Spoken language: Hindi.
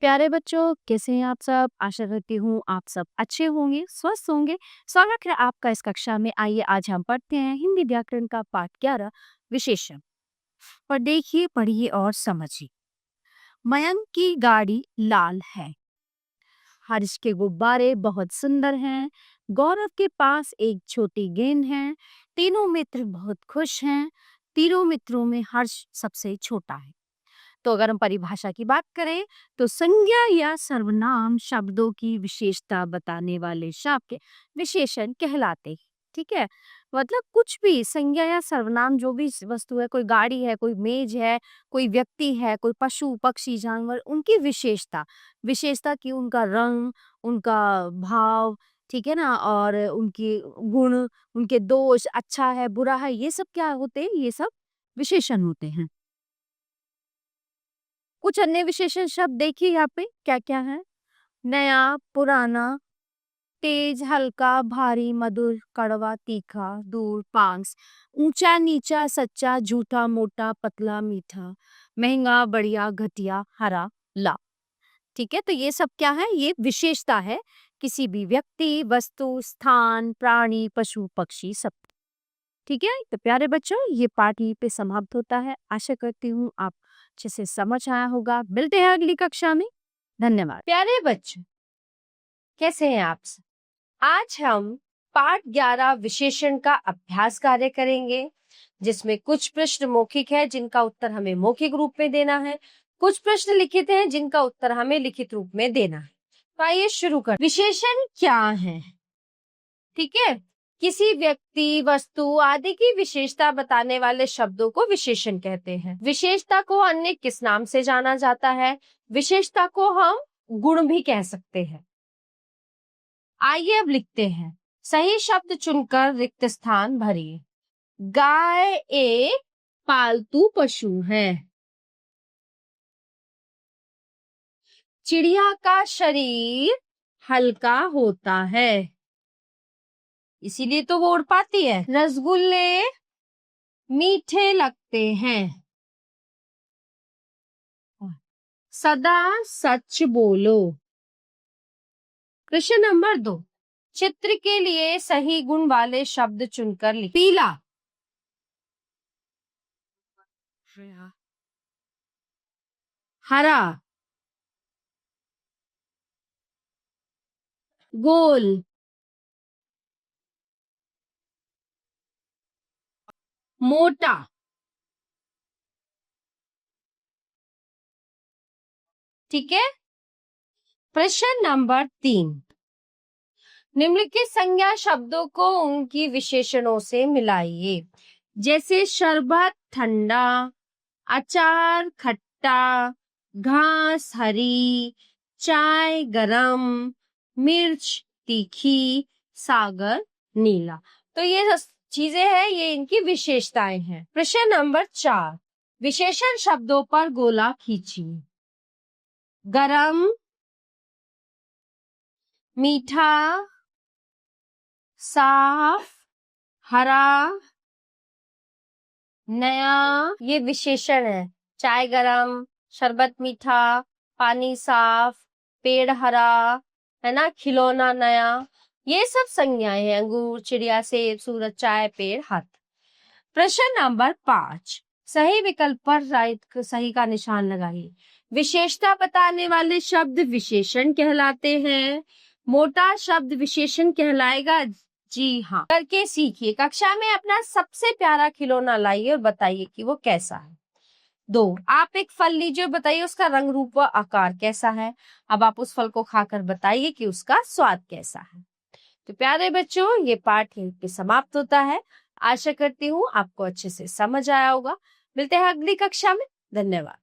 प्यारे बच्चों, कैसे हैं आप सब? आशा करती हूँ आप सब अच्छे होंगे, स्वस्थ होंगे। स्वागत है आपका इस कक्षा में। आइए आज हम पढ़ते हैं हिंदी व्याकरण का पाठ 11 विशेषण। और देखिए, पढ़िए और समझिए। मयंक की गाड़ी लाल है। हर्ष के गुब्बारे बहुत सुंदर हैं। गौरव के पास एक छोटी गेंद है। तीनों मित्र बहुत खुश हैं। तीनों मित्रों में हर्ष सबसे छोटा है। तो अगर हम परिभाषा की बात करें तो संज्ञा या सर्वनाम शब्दों की विशेषता बताने वाले शब्द विशेषण कहलाते हैं। ठीक है, मतलब कुछ भी संज्ञा या सर्वनाम जो भी वस्तु है, कोई गाड़ी है, कोई मेज है, कोई व्यक्ति है, कोई पशु पक्षी जानवर, उनकी विशेषता विशेषता की उनका रंग, उनका भाव, ठीक है ना, और उनकी गुण, उनके दोष, अच्छा है बुरा है, ये सब क्या होते हैं? ये सब विशेषण होते हैं। कुछ अन्य विशेषण शब्द देखिए यहाँ पे क्या क्या है। नया, पुराना, तेज, हल्का, भारी, मधुर, कड़वा, तीखा, दूर, पांस, ऊंचा, नीचा, सच्चा, झूठा, मोटा, पतला, मीठा, महंगा, बढ़िया, घटिया, हरा, ला। ठीक है, तो ये सब क्या है? ये विशेषता है किसी भी व्यक्ति, वस्तु, स्थान, प्राणी, पशु, पक्षी, सब। ठीक है, तो प्यारे बच्चों, ये पाठ यहीं पे समाप्त होता है। आशा करती हूँ आप अच्छे से समझ आया होगा। मिलते हैं अगली कक्षा में। धन्यवाद। प्यारे बच्चों, कैसे हैं आप सब? आज हम पाठ 11 विशेषण का अभ्यास कार्य करेंगे, जिसमें कुछ प्रश्न मौखिक है जिनका उत्तर हमें मौखिक रूप में देना है, कुछ प्रश्न लिखित हैं जिनका उत्तर हमें लिखित रूप में देना है। तो आइए शुरू करें। विशेषण क्या है? ठीक है, किसी व्यक्ति, वस्तु आदि की विशेषता बताने वाले शब्दों को विशेषण कहते हैं। विशेषता को अन्य किस नाम से जाना जाता है? विशेषता को हम गुण भी कह सकते हैं। आइए अब लिखते हैं। सही शब्द चुनकर रिक्त स्थान भरिए। गाय एक पालतू पशु है। चिड़िया का शरीर हल्का होता है, इसीलिए तो वो उड़ पाती है। रसगुल्ले मीठे लगते हैं। सदा सच बोलो। प्रश्न नंबर 2, चित्र के लिए सही गुण वाले शब्द चुनकर लिख। पीला, हरा, गोल, मोटा। ठीक है। प्रश्न नंबर 3, निम्नलिखित संज्ञा शब्दों को उनकी विशेषणों से मिलाइए। जैसे शरबत ठंडा, अचार खट्टा, घास हरी, चाय गरम, मिर्च तीखी, सागर नीला। तो ये चीजें हैं, ये इनकी विशेषताएं हैं। प्रश्न नंबर 4, विशेषण शब्दों पर गोला खींचिए। गरम, मीठा, साफ, हरा, नया, ये विशेषण है। चाय गरम, शरबत मीठा, पानी साफ, पेड़ हरा, है ना, खिलौना नया, ये सब संज्ञाएं हैं। अंगूर, चिड़िया, सेब, सूरज, चाय, पेड़, हाथ। प्रश्न नंबर 5, सही विकल्प पर राइट सही का निशान लगाइए। विशेषता बताने वाले शब्द विशेषण कहलाते हैं। मोटा शब्द विशेषण कहलाएगा। जी हाँ, करके सीखिए। कक्षा में अपना सबसे प्यारा खिलौना लाइए और बताइए कि वो कैसा है। 2, आप एक फल लीजिए और बताइए उसका रंग रूप व आकार कैसा है। अब आप उस फल को खाकर बताइए कि उसका स्वाद कैसा है। तो प्यारे बच्चों, ये पाठ यहीं पे समाप्त होता है। आशा करती हूँ आपको अच्छे से समझ आया होगा। मिलते हैं अगली कक्षा में। धन्यवाद।